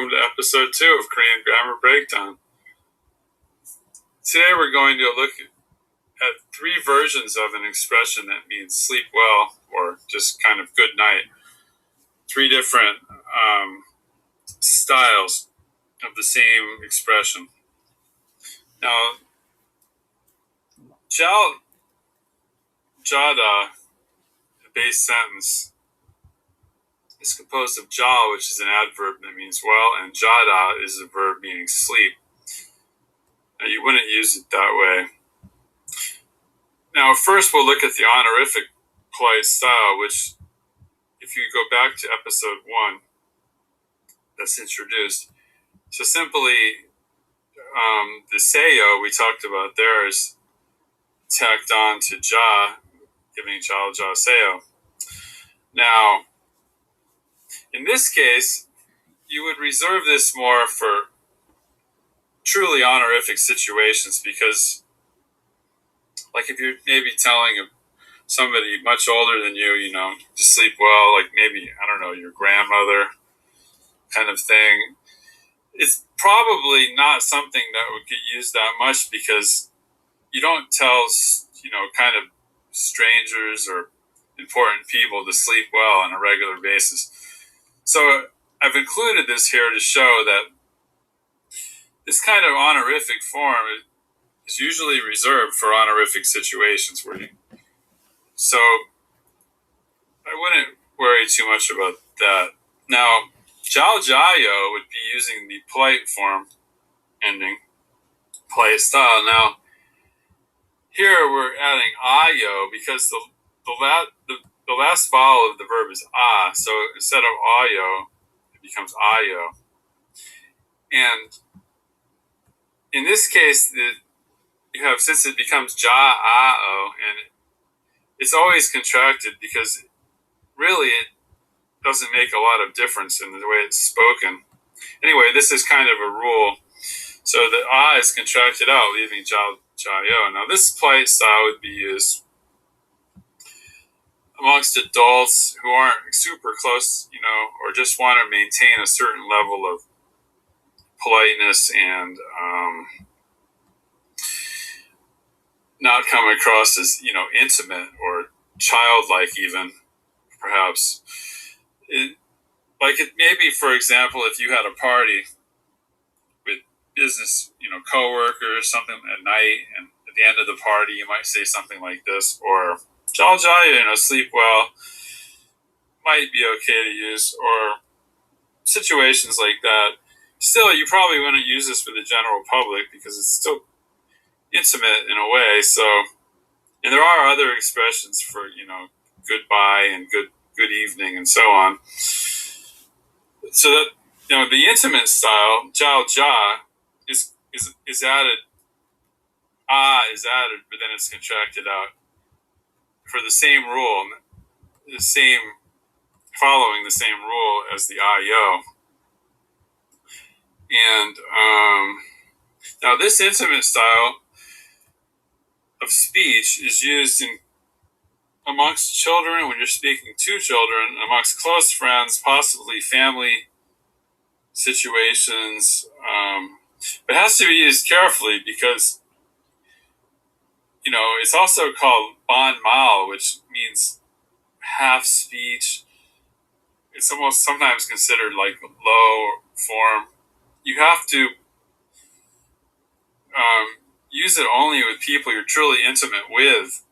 welcome to episode 2 of Korean Grammar Breakdown. Today we're going to look at 3 versions of an expression that means sleep well or just kind of good night. 3 different styles of the same expression. Now, jada, the base sentence, is composed of ja, which is an adverb that means well, and jada is a verb meaning sleep. Now, you wouldn't use it that way. Now, first we'll look at the honorific polite style, which, if you go back to episode 1, that's introduced. So simply, the seyo we talked about there is tacked on to ja, giving ja seyo. Now, in this case, you would reserve this more for truly honorific situations because, like if you're maybe telling somebody much older than you, to sleep well, like maybe, I don't know, your grandmother kind of thing, it's probably not something that would get used that much because you don't tell, kind of strangers or important people to sleep well on a regular basis. So I've included this here to show that this kind of honorific form is usually reserved for honorific situations. So I wouldn't worry too much about that. Now, jaljayo would be using the polite form ending, polite style. Now, here we're adding ayo because the last vowel of the verb is a, so instead of ayo, it becomes ayo. And in this case, you have, since it becomes ja-a-o, and it's always contracted because really it doesn't make a lot of difference in the way it's spoken. Anyway, this is kind of a rule. So the a is contracted out, leaving ja-yo. Now this polite style would be used amongst adults who aren't super close, or just want to maintain a certain level of politeness and not come across as, intimate or childlike even, perhaps. Maybe, for example, if you had a party with business, coworkers, something at night, and at the end of the party, you might say something like this, or "Jaljayo, sleep well," might be okay to use, or situations like that. Still, you probably wouldn't use this for the general public because it's still intimate in a way. So, and there are other expressions for, goodbye and good evening and so on. So that, the intimate style, ja is added, is added, but then it's contracted out for the same rule, following the same rule as the ayo. And now this intimate style of speech is used amongst children when you're speaking to children, amongst close friends, possibly family situations. But it has to be used carefully because, it's also called ban mal, which means half speech. It's almost sometimes considered like low form. You have to use it only with people you're truly intimate with.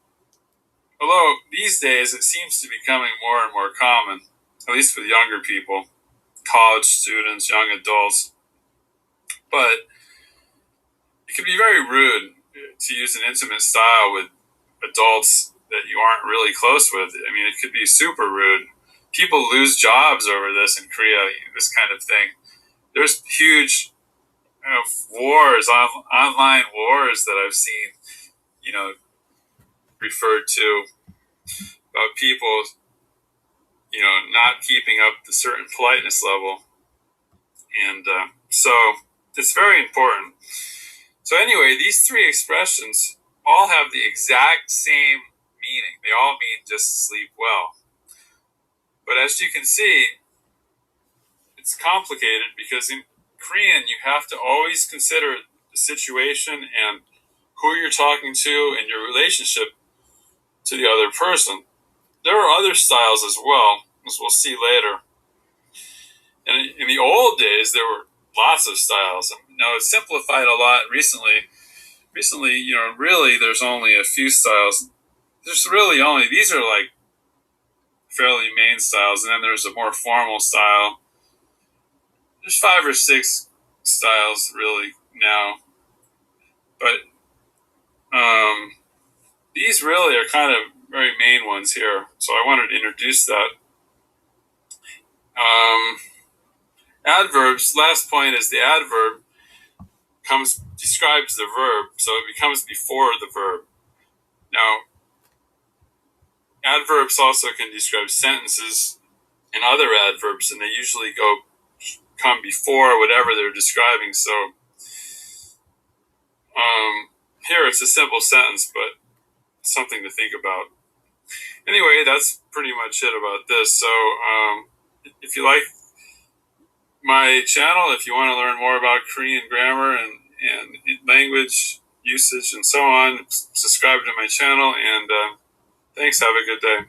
Although these days it seems to be becoming more and more common, at least with younger people, college students, young adults. But it can be very rude to use an intimate style with adults that you aren't really close with. I mean, it could be super rude. People lose jobs over this in Korea, this kind of thing. There's huge wars, online wars that I've seen, referred to about people, not keeping up the certain politeness level. And so it's very important. So anyway, these 3 expressions all have the exact same meaning. They all mean just sleep well. But as you can see, it's complicated because in Korean you have to always consider the situation and who you're talking to and your relationship to the other person. There are other styles as well, as we'll see later. And in the old days, there were lots of styles. Now it's simplified a lot recently. Recently, really, there's only a few styles. There's really only, these are like fairly main styles, and then there's a more formal style. There's 5 or 6 styles really now, but these really are kind of very main ones here. So I wanted to introduce that. Adverbs. Last point is the adverb describes the verb, so it becomes before the verb. Now, adverbs also can describe sentences and other adverbs, and they usually come before whatever they're describing. So here it's a simple sentence, but something to think about. Anyway, that's pretty much it about this. So if you like my channel, if you want to learn more about Korean grammar and language usage and so on, subscribe to my channel, and thanks. Have a good day.